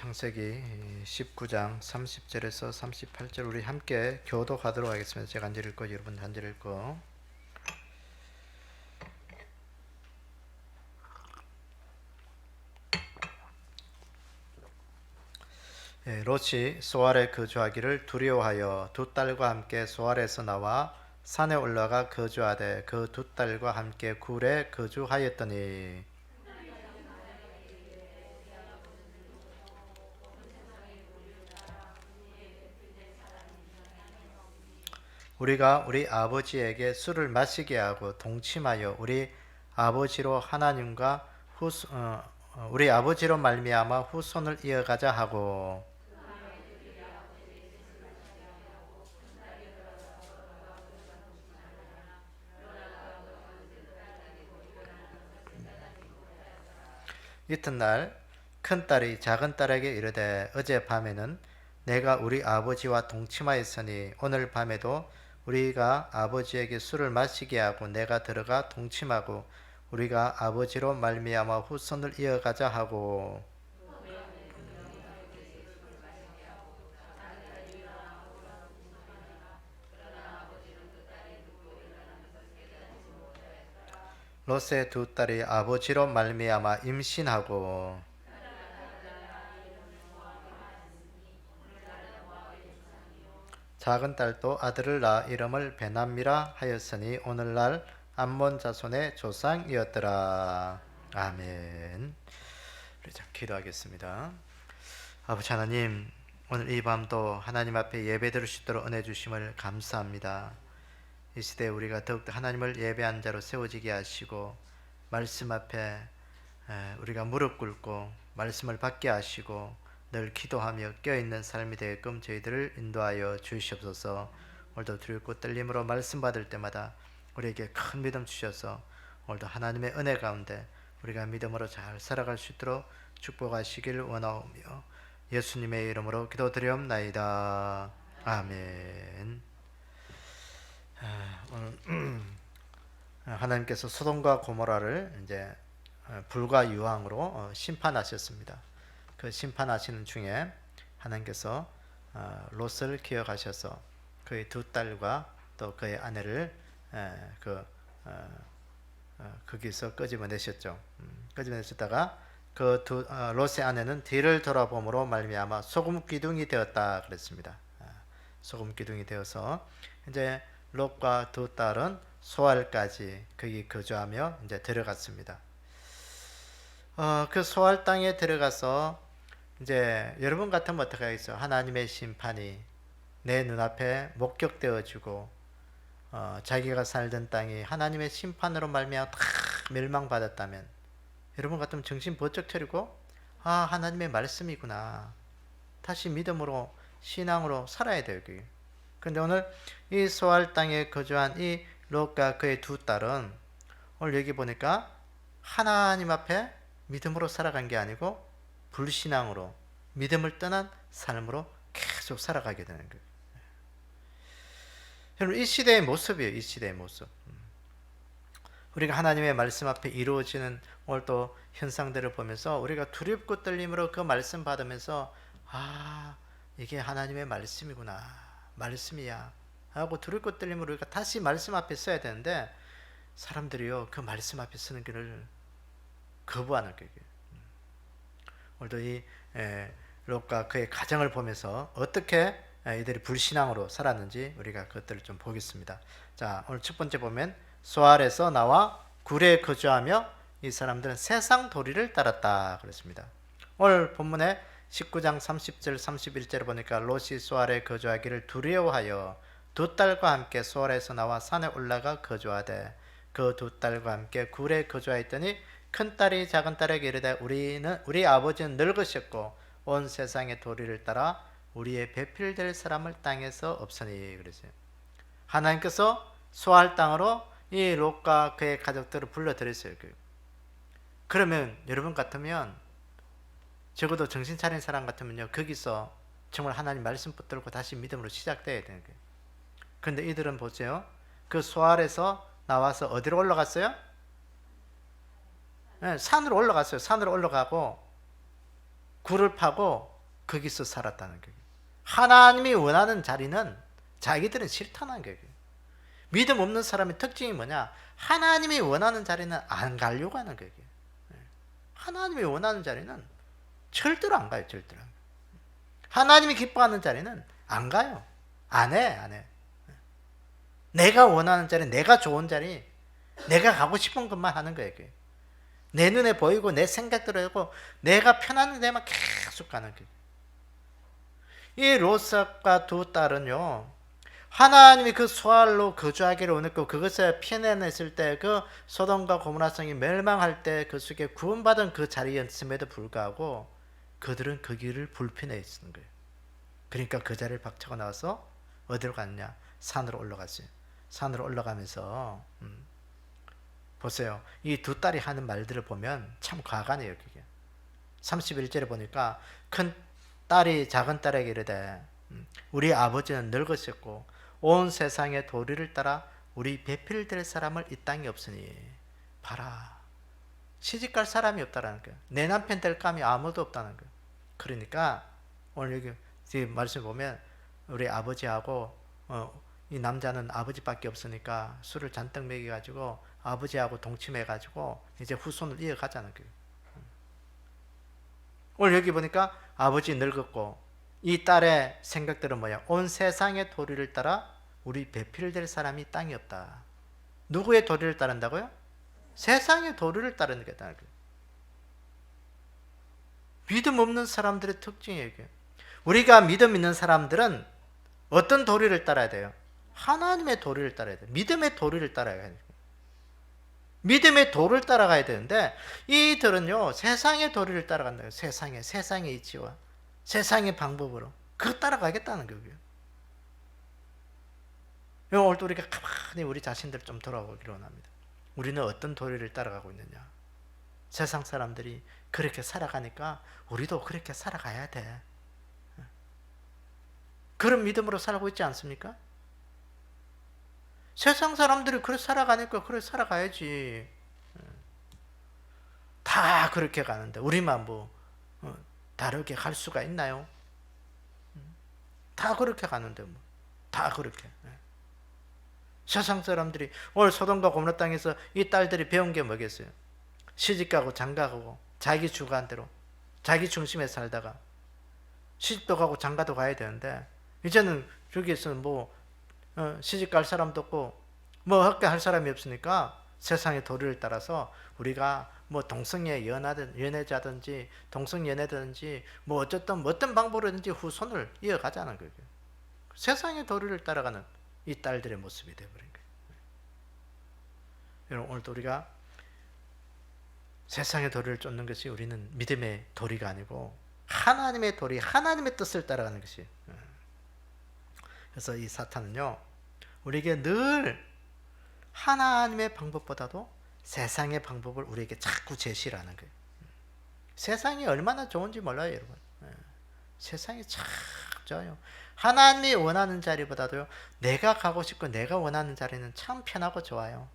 창세기 19장 30절에서 38절 우리 함께 교독하도록 하겠습니다. 제가 안 읽고 여러분 안 읽고. 롯이 소알에 거주하기를 두려워하여 두 딸과 함께 소알에서 나와 산에 올라가 거주하되 그 두 딸과 함께 굴에 거주하였더니 우리가 우리 아버지에게 술을 마시게 하고 동침하여 우리 아버지로 말미암아 후손을 이어가자 하고 이튿날 큰딸이 작은딸에게 이르되 어젯밤에는 내가 우리 아버지와 동침하였으니 오늘 밤에도 우리가 아버지에게 술을 마시게 하고 내가 들어가 동침하고 우리가 아버지로 말미암아 후손을 이어가자 하고 롯의 두 딸이 아버지로 말미암아 임신하고 작은 딸도 아들을 낳아 이름을 베남미라 하였으니 오늘날 암몬 자손의 조상이었더라. 아멘. 우리 자 기도하겠습니다. 아버지 하나님, 오늘 이 밤도 하나님 앞에 예배드릴 수 있도록 은혜 주심을 감사합니다. 이 시대에 우리가 더욱더 하나님을 예배한 자로 세워지게 하시고 말씀 앞에 우리가 무릎 꿇고 말씀을 받게 하시고 늘 기도하며 껴있는 삶이 되게끔 저희들을 인도하여 주시옵소서. 오늘도 두렵고 떨림으로 말씀 받을 때마다 우리에게 큰 믿음 주셔서 오늘도 하나님의 은혜 가운데 우리가 믿음으로 잘 살아갈 수 있도록 축복하시길 원하오며 예수님의 이름으로 기도드리옵나이다. 아멘. 오늘 하나님께서 소돔과 고모라를 이제 불과 유황으로 심판하셨습니다. 그 심판하시는 중에 하나님께서 롯을 기억하셔서 그의 두 딸과 또 그의 아내를 거기서 끄집어내셨죠. 끄집어내셨다가 그 롯의 아내는 뒤를 돌아봄으로 말미암아 소금 기둥이 되었다 그랬습니다. 소금 기둥이 되어서 이제 롯과 두 딸은 소알까지 거기 거주하며 이제 들어갔습니다. 그 소알 땅에 들어가서 이제 여러분 같으면 어떻게 하겠어요? 하나님의 심판이 내 눈앞에 목격되어지고 자기가 살던 땅이 하나님의 심판으로 말미암아 다 멸망받았다면 여러분 같으면 정신 번쩍 차리고 하나님의 말씀이구나 다시 믿음으로 신앙으로 살아야 돼요. 그런데 오늘 이 소알 땅에 거주한 이 롯과 그의 두 딸은 오늘 여기 보니까 하나님 앞에 믿음으로 살아간 게 아니고 불신앙으로 믿음을 떠난 삶으로 계속 살아가게 되는 거예요. 여러분 이 시대의 모습이에요. 이 시대의 모습. 우리가 하나님의 말씀 앞에 이루어지는 오늘 또 현상들을 보면서 우리가 두렵고 떨림으로 그 말씀 받으면서 이게 하나님의 말씀이구나 말씀이야 하고 두렵고 떨림으로 우리가 다시 말씀 앞에 서야 되는데 사람들이요 그 말씀 앞에 서는 길을 거부하는 거예요. 오늘도 이 롯과 그의 가정을 보면서 어떻게 이들이 불신앙으로 살았는지 우리가 그것들을 좀 보겠습니다. 자, 오늘 첫 번째 보면 소알에서 나와 굴에 거주하며 이 사람들은 세상 도리를 따랐다 그랬습니다. 오늘 본문에 19장 30절 31절을 보니까 롯이 소알에 거주하기를 두려워하여 두 딸과 함께 소알에서 나와 산에 올라가 거주하되 그 두 딸과 함께 굴에 거주하였더니 큰딸이 작은딸에게 이르되 우리 아버지는 늙으셨고 온 세상의 도리를 따라 우리의 배필될 사람을 땅에서 없으니 그랬어요. 하나님께서 소알 땅으로 이 롯과 그의 가족들을 불러들였어요. 그러면 여러분 같으면 적어도 정신 차린 사람 같으면요 거기서 정말 하나님 말씀 붙들고 다시 믿음으로 시작돼야 되는 거예요. 그런데 이들은 보세요. 그 소알에서 나와서 어디로 올라갔어요? 산으로 올라갔어요. 산으로 올라가고 굴을 파고 거기서 살았다는 거예요. 하나님이 원하는 자리는 자기들은 싫다는 거예요. 믿음 없는 사람의 특징이 뭐냐? 하나님이 원하는 자리는 안 가려고 하는 거예요. 하나님이 원하는 자리는 절대로 안 가요. 절대로. 하나님이 기뻐하는 자리는 안 가요. 안 해. 내가 원하는 자리, 내가 좋은 자리, 내가 가고 싶은 것만 하는 거예요. 내 눈에 보이고 내 생각대로 하고 내가 편한 데만 계속 가는 거예요. 이 롯과 두 딸은요, 하나님이 그 소알로 거주하기를 원했고 그것을 피해냈을 때 그 소돔과 고모라 성이 멸망할 때 그 속에 구원받은 그 자리였음에도 불구하고 그들은 그 길을 불편해 쓰는 거예요. 그러니까 그 자리를 박차고 나와서 어디로 갔냐? 산으로 올라갔어요. 산으로 올라가면서 보세요. 이 두 딸이 하는 말들을 보면 참 과감해요. 그게 31절에 보니까 큰 딸이 작은 딸에게 이르되 우리 아버지는 늙으셨고 온 세상의 도리를 따라 우리 배필될 사람을 이 땅에 없으니 봐라, 시집갈 사람이 없다라는 거예요. 내 남편 될 감이 아무도 없다는 거예요. 그러니까 오늘 여기 말씀 보면 우리 아버지하고 이 남자는 아버지밖에 없으니까 술을 잔뜩 먹여가지고 아버지하고 동침해가지고 이제 후손을 이어가자는 거예요. 오늘 여기 보니까 아버지 늙었고 이 딸의 생각들은 뭐야? 온 세상의 도리를 따라 우리 배필될 사람이 땅이 없다. 누구의 도리를 따른다고요? 세상의 도리를 따르는 게 있다는 거예요. 믿음 없는 사람들의 특징이에요. 이게. 우리가 믿음 있는 사람들은 어떤 도리를 따라야 돼요? 하나님의 도리를 따라야 돼요. 믿음의 도리를 따라야 돼요. 믿음의 도를 따라가야 되는데 이들은요 세상의 도리를 따라간다. 세상의 이치와 세상의 방법으로 그거 따라가겠다는 거예요. 오늘 또 우리가 가만히 우리 자신들 좀 돌아보기로 합니다. 우리는 어떤 도리를 따라가고 있느냐? 세상 사람들이 그렇게 살아가니까 우리도 그렇게 살아가야 돼. 그런 믿음으로 살고 있지 않습니까? 세상 사람들이 그렇게 살아가니까 그렇게 살아가야지. 다 그렇게 가는데 우리만 뭐 다르게 갈 수가 있나요? 다 그렇게 가는데 뭐 다 그렇게. 세상 사람들이 오늘 소돔과 고모라 땅에서 이 딸들이 배운 게 뭐겠어요? 시집가고 장가가고 자기 주관대로 자기 중심에 살다가 시집도 가고 장가도 가야 되는데 이제는 저기에서는 뭐 시집갈 사람도 없고 뭐 학교 할 사람이 없으니까 세상의 도리를 따라서 우리가 뭐 동성애 연애자든지 동성연애든지 뭐 어떤 방법으로든지 후손을 이어가자는 거예요. 세상의 도리를 따라가는 이 딸들의 모습이 되어버린 거예요. 여러분 오늘도 우리가 세상의 도리를 쫓는 것이 우리는 믿음의 도리가 아니고 하나님의 도리, 하나님의 뜻을 따라가는 것이. 그래서 이 사탄은요 우리에게 늘 하나님의 방법보다도 세상의 방법을 우리에게 자꾸 제시를 하는 거예요. 세상이 얼마나 좋은지 몰라요 여러분. 세상이 참 좋아요. 하나님이 원하는 자리보다도요 내가 가고 싶고 내가 원하는 자리는 참 편하고 좋아요.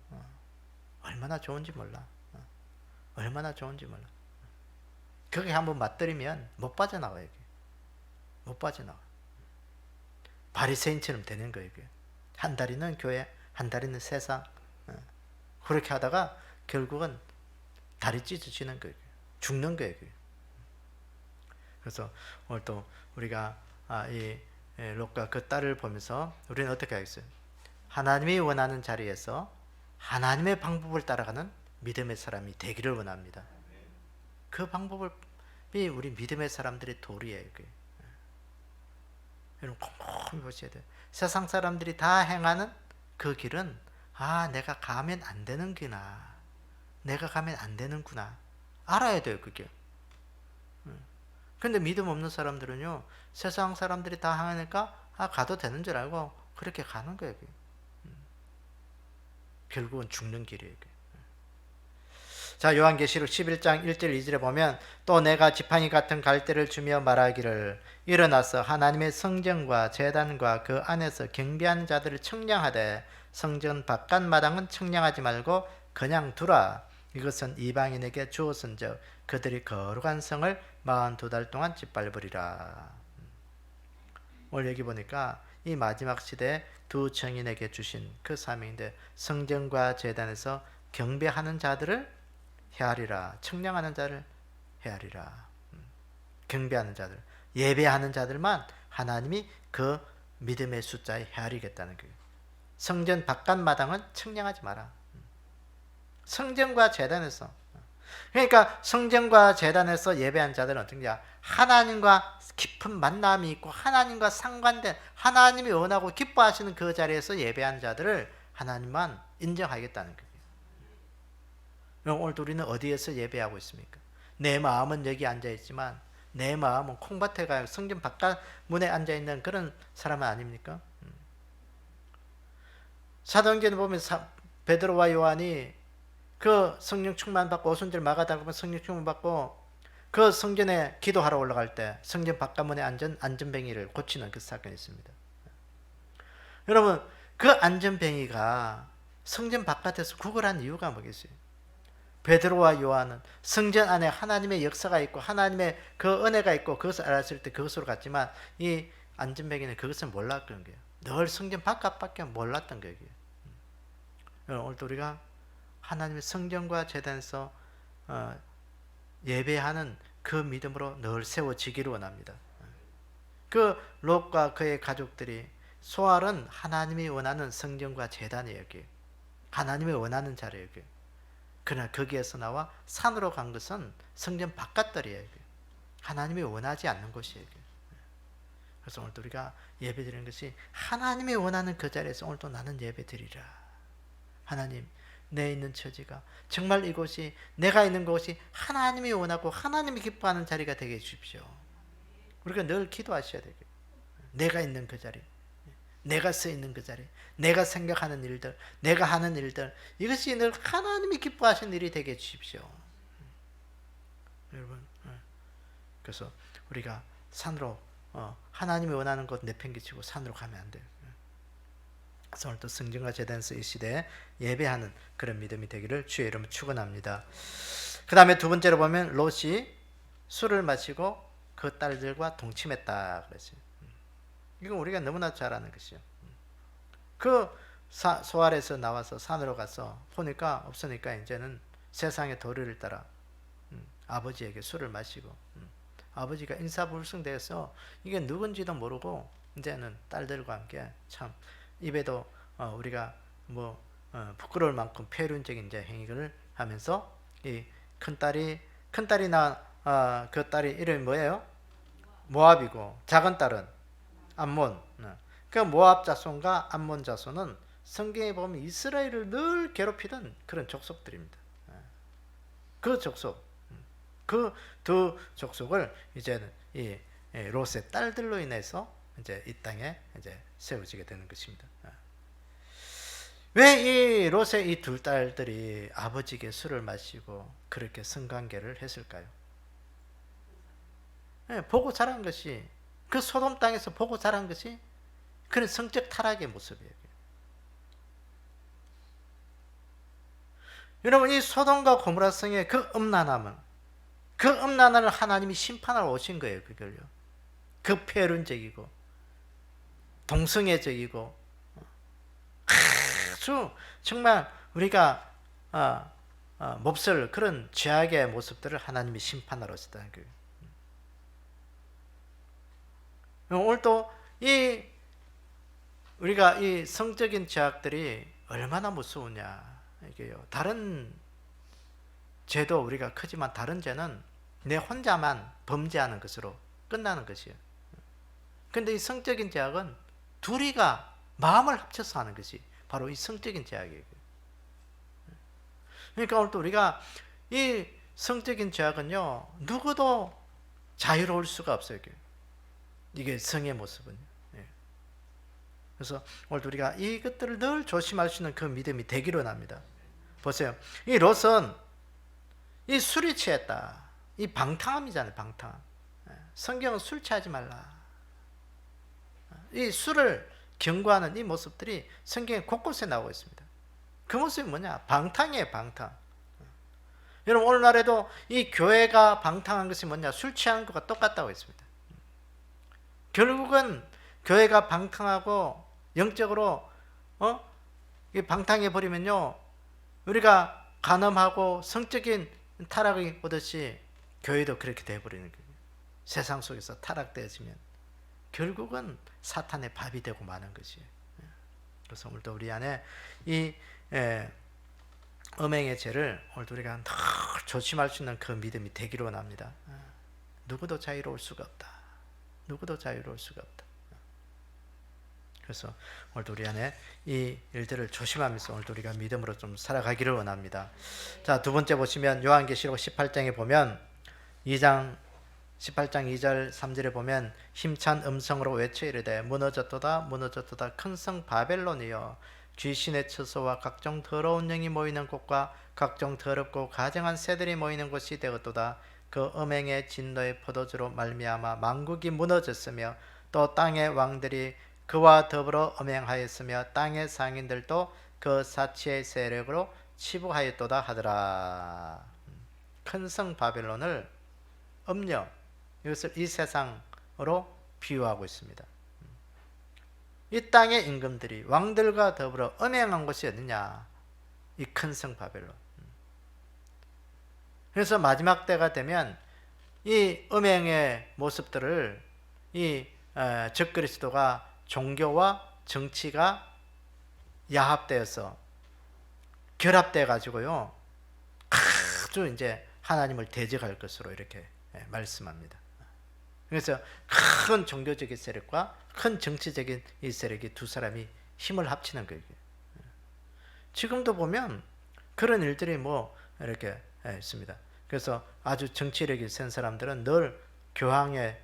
얼마나 좋은지 몰라. 얼마나 좋은지 몰라. 거기 한번 맞들이면 못 빠져나와요. 이게. 못 빠져나와. 바리새인처럼 되는 거예요. 이게. 한 다리는 교회, 한 다리는 세상. 그렇게 하다가 결국은 다리 찢어지는 거예요. 죽는 거예요. 그래서 오늘 또 우리가 이 롯과 그 딸을 보면서 우리는 어떻게 하겠어요? 하나님이 원하는 자리에서 하나님의 방법을 따라가는 믿음의 사람이 되기를 원합니다. 그 방법이 우리 믿음의 사람들의 도리예요. 여러분 꼼꼼히 보셔야 돼요. 세상 사람들이 다 행하는 그 길은 내가 가면 안 되는구나. 내가 가면 안 되는구나. 알아야 돼요. 그게. 근데 믿음 없는 사람들은요 세상 사람들이 다 하니까 가도 되는 줄 알고 그렇게 가는 거예요. 결국은 죽는 길이에요. 자, 요한계시록 11장 1절 2절에 보면 또 내가 지팡이 같은 갈대를 주며 말하기를 일어나서 하나님의 성전과 제단과 그 안에서 경배하는 자들을 청량하되 성전 바깥 마당은 청량하지 말고 그냥 두라. 이것은 이방인에게 주었은즉 그들이 거룩한 성을 42달 동안 짓밟으리라. 오늘 여기 보니까 이 마지막 시대에 두 청인에게 주신 그 사명인데, 성전과 제단에서 경배하는 자들을 헤아리라. 청량하는 자를 헤아리라. 경배하는 자들, 예배하는 자들만 하나님이 그 믿음의 숫자에 헤아리겠다는 거예요. 성전 바깥 마당은 청량하지 마라. 성전과 제단에서, 그러니까 성전과 제단에서 예배한 자들은 어떻냐, 하나님과 깊은 만남이 있고 하나님과 상관된, 하나님이 원하고 기뻐하시는 그 자리에서 예배한 자들을 하나님만 인정하겠다는 거예요. 오늘 우리는 어디에서 예배하고 있습니까? 내 마음은 여기 앉아 있지만 내 마음은 콩밭에 가요 성전 바깥 문에 앉아 있는 그런 사람은 아닙니까? 사도행전에 보면 베드로와 요한이 그 성령 충만 받고 오순절 마가다락방 성령 충만 받고 그 성전에 기도하러 올라갈 때 성전 바깥문에 앉은 안전뱅이를 고치는 그 사건이 있습니다. 여러분, 그 안전뱅이가 성전 바깥에서 구걸한 이유가 뭐겠어요? 베드로와 요한은 성전 안에 하나님의 역사가 있고 하나님의 그 은혜가 있고 그것을 알았을 때 그것으로 갔지만, 이 안전뱅이는 그것을 몰랐던 거예요. 늘 성전 바깥밖에 몰랐던 거예요. 오늘도 우리가 하나님의 성전과 제단에서 예배하는 그 믿음으로 늘 세워지기를 원합니다. 그 롯과 그의 가족들이, 소알은 하나님이 원하는 성전과 제단이에요. 하나님이 원하는 자리예요. 그러나 거기에서 나와 산으로 간 것은 성전 바깥들이에요. 하나님이 원하지 않는 곳이에요. 그래서 오늘도 우리가 예배 드리는 것이 하나님이 원하는 그 자리에서 오늘도 나는 예배 드리라. 하나님, 내 있는 처지가 정말 이곳이, 내가 있는 곳이 하나님이 원하고 하나님이 기뻐하는 자리가 되게 해주십시오. 우리가 늘 기도하셔야 되겠. 내가 있는 그 자리, 내가 서 있는 그 자리, 내가 생각하는 일들, 내가 하는 일들, 이것이 늘 하나님이 기뻐하시는 일이 되게 해주십시오. 여러분, 그래서 우리가 산으로, 하나님이 원하는 곳 내팽개치고 산으로 가면 안 돼요. 그래서 오늘 또 성전과 제단에서 이 시대에 예배하는 그런 믿음이 되기를 주의 이름으로 축원합니다. 그 다음에 두 번째로 보면 롯이 술을 마시고 그 딸들과 동침했다 그랬어요. 이건 우리가 너무나 잘 아는 것이요. 그 소알에서 나와서 산으로 가서 보니까 없으니까 이제는 세상의 도리를 따라 아버지에게 술을 마시고, 아버지가 인사불성되어서 이게 누군지도 모르고 이제는 딸들과 함께 참 입에도 우리가 부끄러울 만큼 폐륜적인 이제 행위를 하면서, 이 큰딸이 낳은 그 딸이 이름이 뭐예요? 모압이고 작은 딸은 암몬. 그 모압 자손과 암몬 자손은 성경에 보면 이스라엘을 늘 괴롭히던 그런 족속들입니다. 그 족속, 그 두 족속을 이제는 이 롯의 딸들로 인해서 이제 이 땅에 이제 세워지게 되는 것입니다. 왜 이 롯의 이 두 딸들이 아버지에게 술을 마시고 그렇게 성관계를 했을까요? 보고 자란 것이, 그 소돔 땅에서 보고 자란 것이 그런 성적 타락의 모습이에요. 여러분, 이 소돔과 고모라 성의 그 음란함은, 그 음란함을 하나님이 심판하러 오신 거예요. 그걸요. 그 폐륜적이고 동성애적이고 아주 정말 우리가 몹쓸 그런 죄악의 모습들을 하나님이 심판하러 오셨다는 거예요. 오늘도 우리가 이 성적인 죄악들이 얼마나 무서우냐, 이게요. 다른 죄도 우리가 크지만 다른 죄는 내 혼자만 범죄하는 것으로 끝나는 것이에요. 근데 이 성적인 죄악은 둘이가 마음을 합쳐서 하는 것이 바로 이 성적인 죄악이에요. 그러니까 오늘 또 우리가 이 성적인 죄악은요, 누구도 자유로울 수가 없어요. 이게 성의 모습은요. 그래서 오늘 우리가 이것들을 늘 조심할 수 있는 그 믿음이 되기로 합니다. 보세요. 이 롯은 이 술이 취했다. 이 방탕함이잖아요. 방탕함. 성경은 술 취하지 말라. 이 술을 경고하는 이 모습들이 성경에 곳곳에 나오고 있습니다. 그 모습이 뭐냐? 방탕이에요. 방탕. 여러분 오늘날에도 이 교회가 방탕한 것이 뭐냐? 술 취하는 것과 똑같다고 했습니다. 결국은 교회가 방탕하고 영적으로 방탕해 버리면요, 우리가 간음하고 성적인 타락이 오듯이 교회도 그렇게 되어버리는 거예요. 세상 속에서 타락되어지면 결국은 사탄의 밥이 되고 마는 것이에요. 그래서 오늘도 우리 안에 이 음행의 죄를 오늘도 우리가 더 조심할 수 있는 그 믿음이 되기를 원합니다. 누구도 자유로울 수가 없다. 누구도 자유로울 수가 없다. 그래서 오늘도 우리 안에 이 일들을 조심하면서 오늘도 우리가 믿음으로 좀 살아가기를 원합니다. 자, 두 번째 보시면 요한계시록 18장에 보면 18장 2절 3절에 보면 힘찬 음성으로 외쳐 이르되 무너졌도다 무너졌도다 큰 성 바벨론이여 귀신의 처소와 각종 더러운 영이 모이는 곳과 각종 더럽고 가증한 새들이 모이는 곳이 되었도다. 그 음행의 진노의 포도주로 말미암아 만국이 무너졌으며 또 땅의 왕들이 그와 더불어 음행하였으며 땅의 상인들도 그 사치의 세력으로 치부하였도다 하더라. 큰 성 바벨론을 음녀, 이것을 이 세상으로 비유하고 있습니다. 이 땅의 임금들이 왕들과 더불어 음행한 곳이 어디냐? 이 큰 성 바벨론. 그래서 마지막 때가 되면 이 음행의 모습들을 이 적그리스도가 종교와 정치가 야합되어서 결합돼 가지고요, 아주 이제 하나님을 대적할 것으로 이렇게 말씀합니다. 그래서 큰 종교적인 세력과 큰 정치적인 이 세력이 두 사람이 힘을 합치는 거예요. 지금도 보면 그런 일들이 뭐 이렇게 있습니다. 그래서 아주 정치력이 센 사람들은 늘 교황의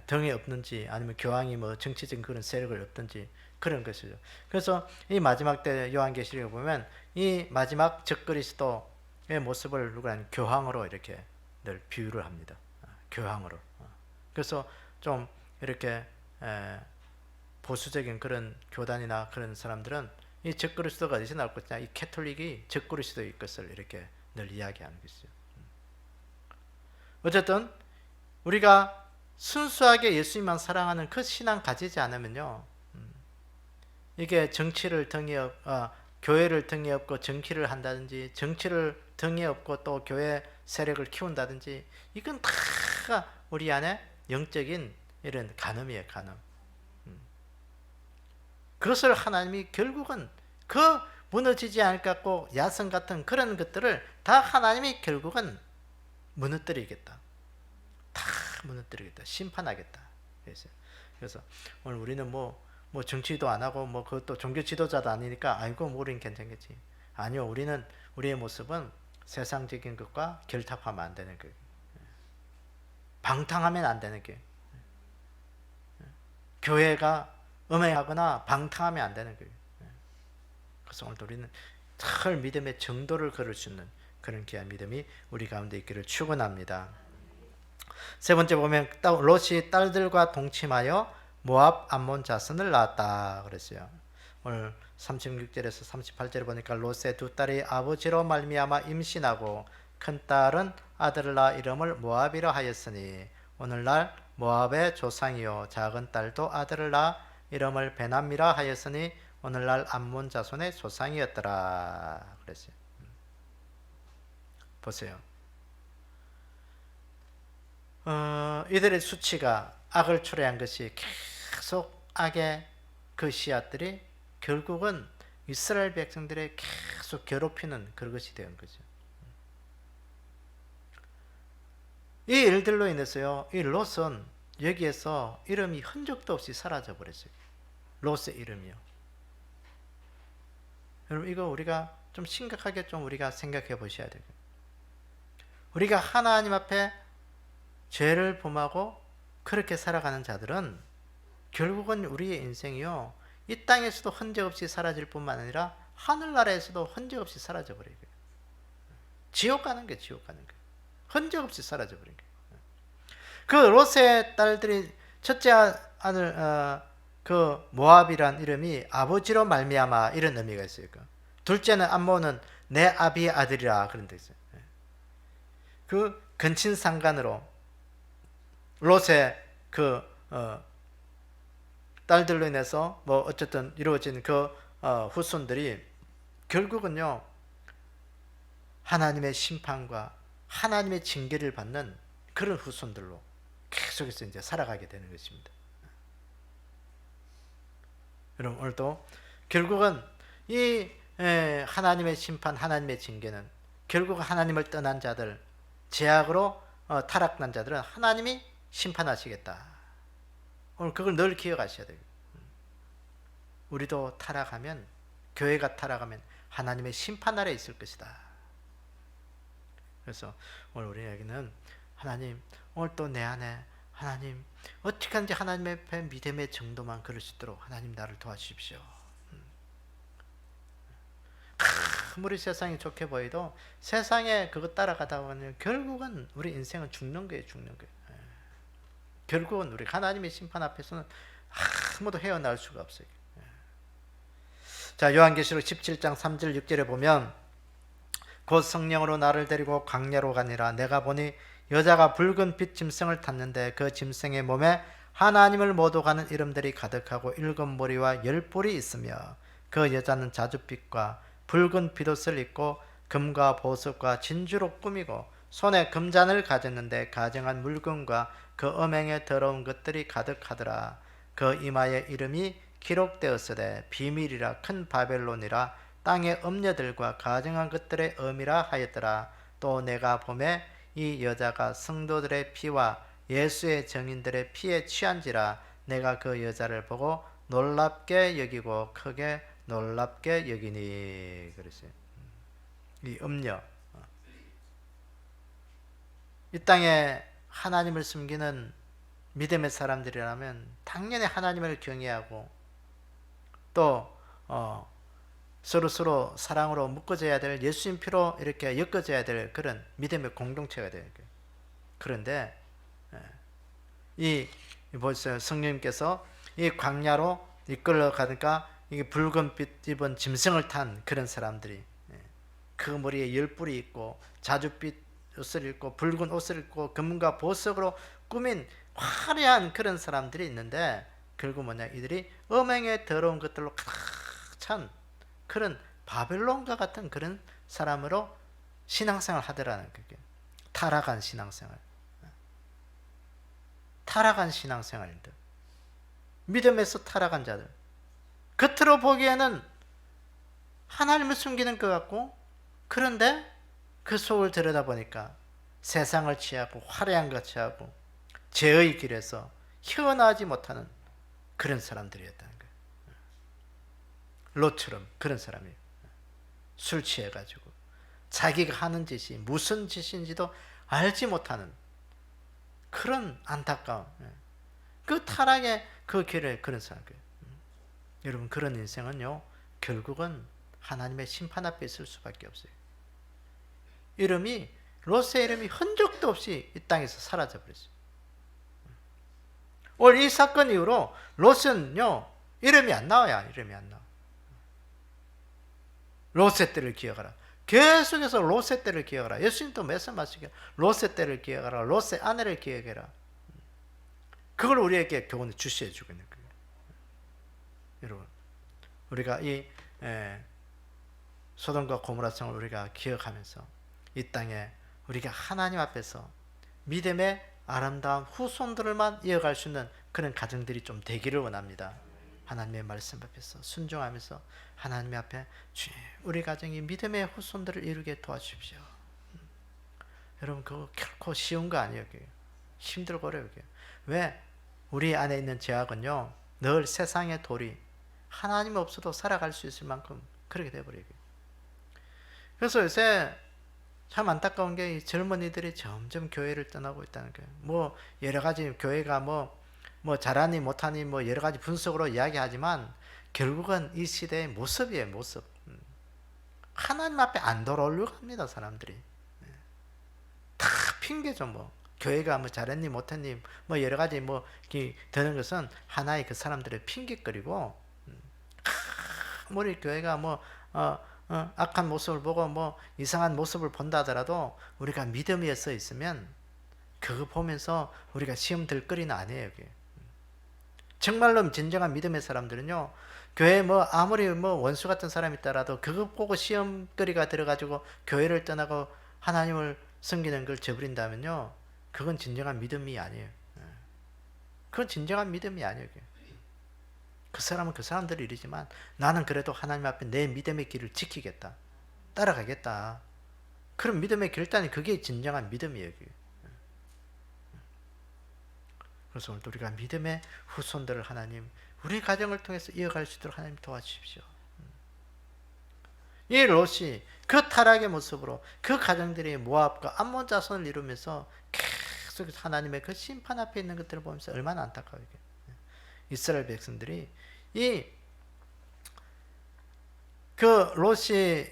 등이 없는지, 아니면 교황이 뭐 정치적인 그런 세력을 없든지 그런 것이죠. 그래서 이 마지막 때 요한계시록에 보면 이 마지막 적그리스도의 모습을 누구는 교황으로 이렇게 늘 비유를 합니다. 교황으로. 그래서 좀 이렇게 보수적인 그런 교단이나 그런 사람들은 이 적그리스도가 어디서 나올 것이냐, 이 캐톨릭이 적그리스도일 것을 이렇게 늘 이야기하는 것이죠. 어쨌든 우리가 순수하게 예수님만 사랑하는 그 신앙 가지지 않으면요, 이게 정치를 등에 교회를 등에 업고 정치를 한다든지, 정치를 등에 업고 또 교회 세력을 키운다든지, 이건 다 우리 안에 영적인 이런 간음이에요, 간음. 그것을 하나님이 결국은 그 무너지지 않을 것 같고 야성 같은 그런 것들을 다 하나님이 결국은 무너뜨리겠다. 다 무너뜨리겠다. 심판하겠다. 그래서 오늘 우리는 뭐 정치도 안 하고 뭐 그것도 종교 지도자도 아니니까 아이고 뭐 우리는 괜찮겠지. 아니요, 우리의 모습은 세상적인 것과 결탁하면 안 되는 거예요. 방탕하면 안 되는 거예요. 교회가 음행하거나 방탕하면 안 되는 거예요. 그래서 오늘 우리는 털 믿음의 정도를 걸을 수 있는 그런 귀한 믿음이 우리 가운데 있기를 축원합니다. 세 번째 보면 롯이 딸들과 동침하여 모압 암몬 자손을 낳았다 그랬어요. 오늘 36절에서 38절에 보니까 롯의 두 딸이 아버지로 말미암아 임신하고 큰 딸은 아들을 낳아 이름을 모압이라 하였으니 오늘날 모압의 조상이요 작은 딸도 아들을 낳아 이름을 베남이라 하였으니 오늘날 암몬 자손의 조상이었더라 그랬어요. 보세요. 이들의 수치가 악을 초래한 것이 계속 악의 그 씨앗들이 결국은 이스라엘 백성들의 계속 괴롭히는 그것이 된 거죠. 이 일들로 인해서요, 이 롯은 여기에서 이름이 흔적도 없이 사라져 버렸어요. 롯의 이름이요. 여러분, 이거 우리가 좀 심각하게 좀 우리가 생각해 보셔야 돼요. 우리가 하나님 앞에 죄를 범하고 그렇게 살아가는 자들은 결국은 우리의 인생이요, 이 땅에서도 흔적 없이 사라질 뿐만 아니라 하늘나라에서도 흔적 없이 사라져 버려요. 지옥 가는 게 지옥 가는 게 흔적 없이 사라져 버린 거예요. 그 롯의 딸들이 첫째 아들 그 모압이란 이름이 아버지로 말미암아 이런 의미가 있어요. 둘째는 암몬은 내 아비의 아들이라 그런 데 있어요. 그 근친상간으로 롯의 그 딸들로 인해서 뭐 어쨌든 이루어진 그 후손들이 결국은요 하나님의 심판과 하나님의 징계를 받는 그런 후손들로 계속해서 이제 살아가게 되는 것입니다. 여러분 오늘도 결국은 이 하나님의 심판, 하나님의 징계는 결국 하나님을 떠난 자들, 죄악으로 타락난 자들은 하나님이 심판하시겠다. 오늘 그걸 늘 기억하셔야 돼요. 우리도 타락하면, 교회가 타락하면 하나님의 심판 아래 있을 것이다. 그래서 오늘 우리에게는 하나님, 오늘 또 내 안에 하나님 어떻게 하는지 하나님 앞에 믿음의 정도만 그럴 수 있도록 하나님 나를 도와주십시오. 아무리 세상이 좋게 보여도 세상에 그거 따라가다 보면 결국은 우리 인생은 죽는 거예요. 죽는 거예요. 결국은 우리 하나님의 심판 앞에서는 아무도 헤어나올 수가 없어요. 자, 요한계시록 17장 3절 6절에 보면 곧 성령으로 나를 데리고 광야로 가니라. 내가 보니 여자가 붉은 빛 짐승을 탔는데 그 짐승의 몸에 하나님을 모독하는 이름들이 가득하고 7무리와 10뿔이 있으며 그 여자는 자줏빛과 붉은 핏옷을 입고 금과 보석과 진주로 꾸미고 손에 금잔을 가졌는데 가증한 물건과 그 음행에 더러운 것들이 가득하더라. 그 이마에 이름이 기록되었으되 비밀이라 큰 바벨론이라 땅의 음녀들과 가증한 것들의 음이라 하였더라. 또 내가 보매 이 여자가 성도들의 피와 예수의 증인들의 피에 취한지라. 내가 그 여자를 보고 놀랍게 여기고 크게 놀랍게 여기니. 그랬어요. 이 음녀, 이 땅에 하나님을 숨기는 믿음의 사람들이라면 당연히 하나님을 경외하고 또 서로 사랑으로 묶어져야 될, 예수님 피로 이렇게 엮어져야 될 그런 믿음의 공동체가 되는 거예요. 그런데 이 보세요, 성령님께서 이 광야로 이끌러 가니까 이게 붉은 빛 입은 짐승을 탄 그런 사람들이, 그 머리에 10뿔이 있고 자줏빛 옷을 입고 붉은 옷을 입고 금과 보석으로 꾸민 화려한 그런 사람들이 있는데 결국 뭐냐, 이들이 음행의 더러운 것들로 가득 찬 그런 바벨론과 같은 그런 사람으로 신앙생활을 하더라는 거예요. 타락한 신앙생활, 타락한 신앙생활인데 믿음에서 타락한 자들, 겉으로 보기에는 하나님을 숨기는 것 같고, 그런데 그 속을 들여다보니까 세상을 취하고 화려한 것 취하고 죄의 길에서 헤어나지 못하는 그런 사람들이었다는 거예요. 롯처럼 그런 사람이에요. 술 취해가지고 자기가 하는 짓이 무슨 짓인지도 알지 못하는 그런 안타까운, 그 타락의 그 길에 그런 사람이에요. 여러분, 그런 인생은요 결국은 하나님의 심판 앞에 있을 수밖에 없어요. 롯의 이름이 흔적도 없이 이 땅에서 사라져 버렸어요. 오늘 이 사건 이후로 롯은요 이름이 안 나와요. 이름이 안 나와. 롯의 때를 기억하라. 계속해서 롯의 때를 기억하라. 예수님도 말씀하시기를 롯의 때를 기억하라. 롯의 아내를 기억해라. 그걸 우리에게 교훈을 주시해 주고 있는 거예요. 여러분, 우리가 이 소돔과 고모라 성을 우리가 기억하면서 이 땅에 우리가 하나님 앞에서 믿음의 아름다운 후손들만 이어갈 수 있는 그런 가정들이 좀 되기를 원합니다. 하나님의 말씀 앞에서 순종하면서 하나님 앞에 주님, 우리 가정이 믿음의 후손들을 이루게 도와주십시오. 여러분, 그거 결코 쉬운 거 아니에요. 힘들고 어려워요. 왜? 우리 안에 있는 죄악은요 늘 세상의 돌이 하나님 없어도 살아갈 수 있을 만큼 그렇게 돼버려요. 그래서 요새 참 안타까운 게 젊은이들이 점점 교회를 떠나고 있다는 거예요. 뭐 여러 가지 교회가 뭐 잘하니 못하니 뭐 여러 가지 분석으로 이야기하지만 결국은 이 시대의 모습이에요. 모습. 하나님 앞에 안 돌아오려고 합니다. 사람들이 다 핑계죠. 뭐 교회가 뭐 잘했니 못했니 뭐 여러 가지 뭐 되는 것은 하나의 그 사람들의 핑계거리고, 우리 교회가 악한 모습을 보고 뭐 이상한 모습을 본다 하더라도 우리가 믿음 위에 서 있으면 그거 보면서 우리가 시험 들 거리는 아니에요. 그게. 정말로 진정한 믿음의 사람들은요, 교회 뭐 아무리 뭐 원수 같은 사람이 있더라도 그거 보고 시험거리가 들어가지고 교회를 떠나고 하나님을 섬기는 걸 저버린다면요, 그건 진정한 믿음이 아니에요. 그건 진정한 믿음이 아니에요. 그 사람은 그 사람들의 일이지만 나는 그래도 하나님 앞에 내 믿음의 길을 지키겠다, 따라가겠다. 그런 믿음의 결단이 그게 진정한 믿음이에요. 그래서 오늘도 우리가 믿음의 후손들을 하나님 우리 가정을 통해서 이어갈 수 있도록 하나님 도와주십시오. 이 롯이 그 타락의 모습으로 그 가정들이 모압과 암몬 자손을 이루면서 계속 하나님의 그 심판 앞에 있는 것들을 보면서 얼마나 안타까워요. 이스라엘 백성들이 그 롯이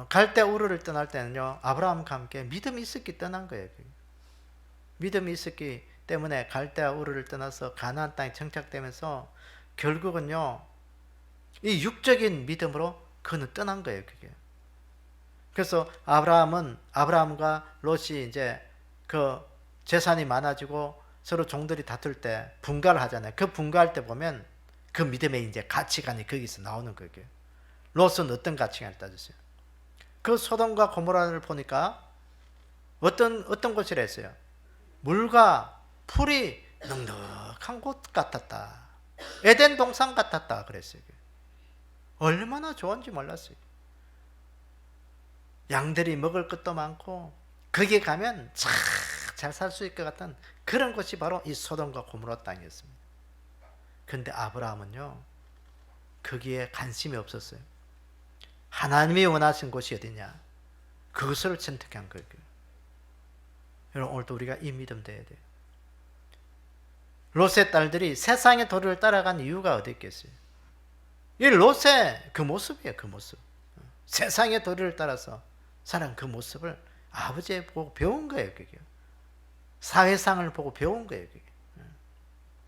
갈대 우르를 떠날 때는요, 아브라함과 함께 믿음이 있었기 떠난 거예요. 믿음이 있었기 때문에 갈대아 우르를 떠나서 가나안 땅에 정착되면서 결국은요, 이 육적인 믿음으로 그는 떠난 거예요. 그게. 그래서 아브라함과 롯이 이제 그 재산이 많아지고 서로 종들이 다툴 때 분가를 하잖아요. 그 분가할 때 보면 그 믿음의 이제 가치관이 거기서 나오는 거예요. 롯은 어떤 가치관을 따졌어요? 그 소돔과 고모라를 보니까 어떤 곳이라 했어요? 물과 풀이 넉넉한 곳 같았다. 에덴 동산 같았다 그랬어요. 얼마나 좋은지 몰랐어요. 양들이 먹을 것도 많고 거기에 가면 잘 살 수 있을 것 같은 그런 곳이 바로 이 소돔과 고모라 땅이었습니다. 그런데 아브라함은요, 거기에 관심이 없었어요. 하나님이 원하신 곳이 어디냐, 그것을 선택한 거예요. 여러분, 오늘도 우리가 이 믿음 돼야 돼요. 롯의 딸들이 세상의 도리를 따라간 이유가 어디 있겠어요? 이 롯의 그 모습이에요. 그 모습. 세상의 도리를 따라서 살아간 그 모습을 아버지에 보고 배운 거예요. 그게. 사회상을 보고 배운 거예요. 그게.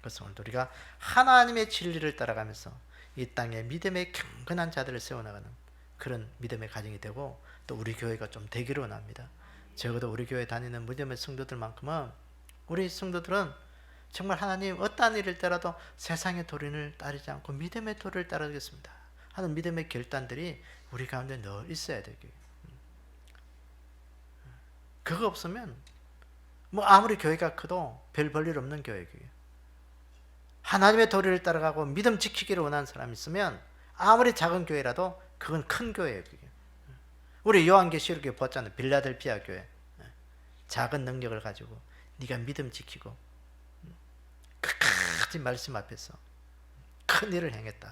그래서 오늘도 우리가 하나님의 진리를 따라가면서 이 땅에 믿음의 경건한 자들을 세워나가는 그런 믿음의 가정이 되고, 또 우리 교회가 좀 되기를 원합니다. 적어도 우리 교회 다니는 믿음의 성도들만큼은, 우리 성도들은 정말 하나님 어떠한 일일 때라도 세상의 도리를 따르지 않고 믿음의 도리를 따르겠습니다 하는 믿음의 결단들이 우리 가운데 늘 있어야 되고요. 그거 없으면 뭐 아무리 교회가 커도 별 볼일 없는 교회예요. 하나님의 도리를 따라가고 믿음 지키기를 원하는 사람이 있으면 아무리 작은 교회라도 그건 큰 교회예요. 우리 요한계시록에 봤잖아요. 빌라델피아 교회. 작은 능력을 가지고 네가 믿음 지키고 끝까지 말씀 앞에서 큰 일을 행했다.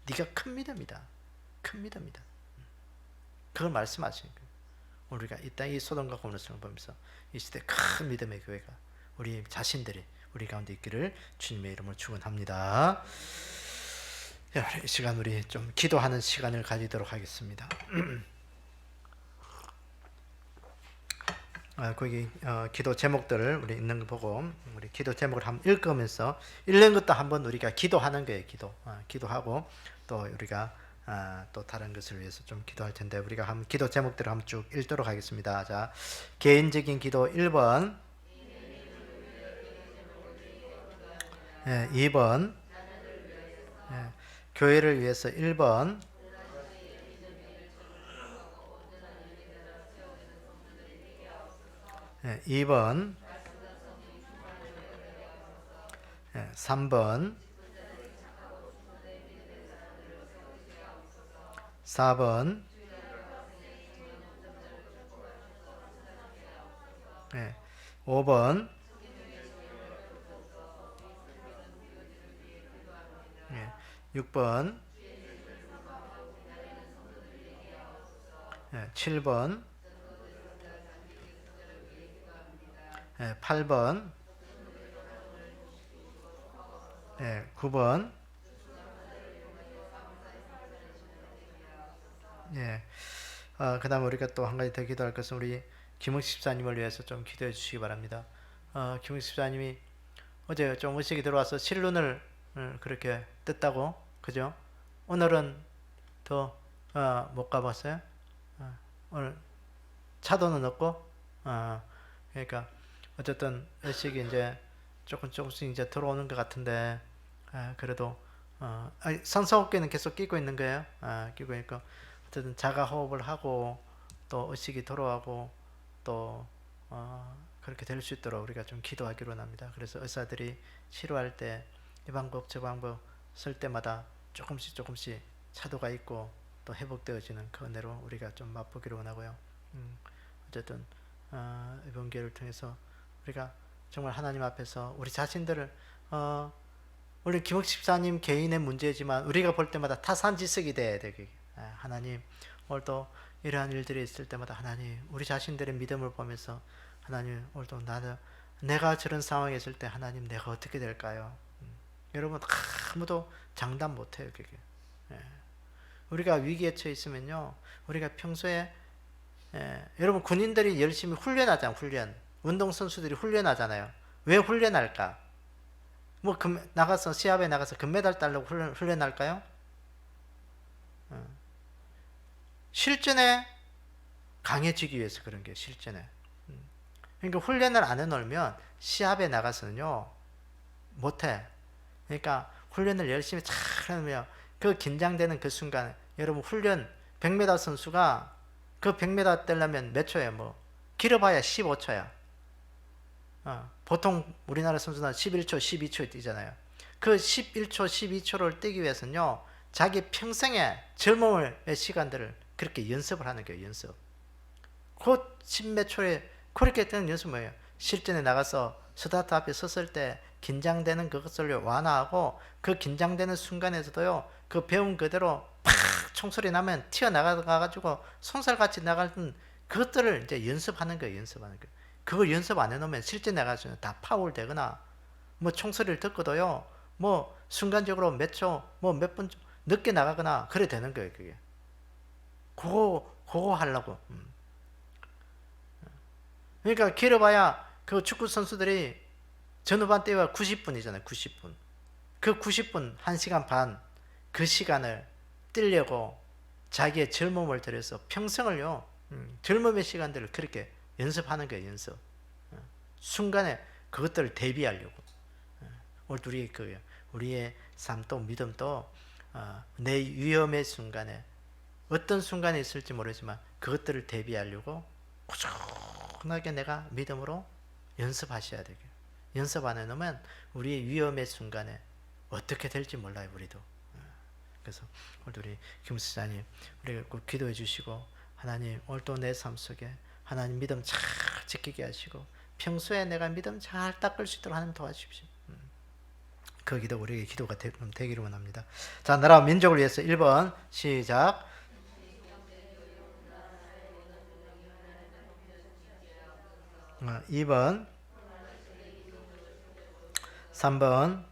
네가 큰 믿음이다. 큰 믿음이다. 그걸 말씀하시는 거예요. 우리가 이 땅 이 소돔과 고모라를 보면서 이 시대 큰 믿음의 교회가 우리 자신들이 우리 가운데 있기를 주님의 이름으로 축원합니다. 이 시간 우리 좀 기도하는 시간을 가지도록 하겠습니다. 거기 기도 제목들을 우리 있는 거 보고 우리 기도 제목을 한번 읽으면서 읽는 것도 한번 우리가 기도하는 거예요. 기도하고 또 우리가 또 다른 것을 위해서 좀 기도할 텐데, 우리가 한번 기도 제목들을 한번 쭉 읽도록 하겠습니다. 자, 개인적인 기도 1번, 2번, 교회를 위해서 1번, 2번, 3번, 4번, 5번, 6번, 7번, 8번, 9번, 그 다음에 우리가 또 한 가지 더 기도할 것은 우리 김욱 집사님을 위해서 좀 기도해 주시기 바랍니다. 김욱 집사님이 어제 좀 의식이 들어와서 실눈을 그렇게 떴다고, 그죠? 오늘은 더 못 가봤어요? 오늘 차도는 없고, 그러니까 어쨌든 의식이 이제 조금씩 이제 들어오는 것 같은데, 그래도 산소호흡기는 계속 끼고 있는 거예요. 끼고 있고, 어쨌든 자가 호흡을 하고 또 의식이 돌아가고 또 그렇게 될 수 있도록 우리가 좀 기도하기로 합니다. 그래서 의사들이 치료할 때 이 방법 저 방법 쓸 때마다 조금씩 차도가 있고 또 회복되어지는 그 은혜로 우리가 좀 맛보기로 원하고요. 어쨌든 이번 기회를 통해서 우리가 정말 하나님 앞에서 우리 자신들을 우리 김옥 집사님 개인의 문제지만 우리가 볼 때마다 타산지석이 돼야 되게. 하나님 오늘도 이러한 일들이 있을 때마다 하나님 우리 자신들의 믿음을 보면서 하나님 오늘도 내가 저런 상황에 있을 때 하나님 내가 어떻게 될까요? 여러분 아무도 장담 못해요 그게. 우리가 위기에 처해 있으면요 우리가 평소에 여러분 군인들이 열심히 훈련하잖아요. 운동선수들이 훈련하잖아요. 왜 훈련할까? 뭐 나가서 시합에 나가서 금메달 따려고 훈련할까요? 실전에 강해지기 위해서 그런 게 실전에. 그러니까 훈련을 안 해놓으면 시합에 나가서는요 못해. 그러니까 훈련을 열심히 잘 하면 그 긴장되는 그 순간 여러분 훈련 100m 선수가 그 100m 뛰려면 몇 초예요? 뭐 길어봐야 15초야. 보통 우리나라 선수는 11초, 12초 뛰잖아요. 그 11초, 12초를 뛰기 위해서는요 자기 평생의 젊음의 시간들을 그렇게 연습을 하는 거예요. 연습. 그 10몇 초에 그렇게 뛰는 연습 뭐예요? 실전에 나가서 스타트 앞에 섰을 때 긴장되는 그것을 완화하고 그 긴장되는 순간에서도요 그 배운 그대로 팍 총소리 나면 튀어나가가지고 손살같이 나가는 그것들을 이제 연습하는 거예요. 연습하는 거예요. 그걸 연습 안 해놓으면 실제 나가서 다 파울 되거나 뭐 총소리를 듣고도요 뭐 순간적으로 몇 초 뭐 몇 분 늦게 나가거나 그래 되는 거예요. 그게 그거 하려고. 그러니까 길어봐야 그 축구 선수들이 전후반 때가 90분이잖아요. 90분. 그 90분 1시간 반 그 시간을 뛰려고 자기의 젊음을 들여서 평생을요 젊음의 시간들을 그렇게 연습하는 거예요. 연습. 순간에 그것들을 대비하려고. 오늘 우리의 삶도 믿음도 내 위험의 순간에 어떤 순간에 있을지 모르지만 그것들을 대비하려고 꾸준하게 내가 믿음으로 연습하셔야 되게. 연습 안 해놓으면 우리의 위험의 순간에 어떻게 될지 몰라요. 우리도. 그래서 오늘 우리 김수사님 우리가 꼭 기도해 주시고 하나님 오늘 또 내 삶 속에 하나님 믿음 잘 지키게 하시고 평소에 내가 믿음 잘 닦을 수 있도록 하나님 도와주십시오. 그 기도 우리에게 기도가 되기를 원합니다. 자, 나라와 민족을 위해서 1번 시작. 2번 3번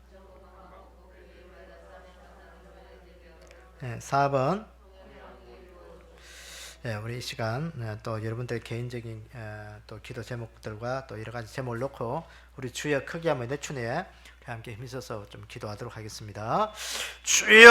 4번. 우리 이 시간 또 여러분들의 개인적인 또 기도 제목들과 또 여러 가지 제목을 놓고 우리 주여 크게 한번 내춘에 함께 힘써서 좀 기도하도록 하겠습니다. 주여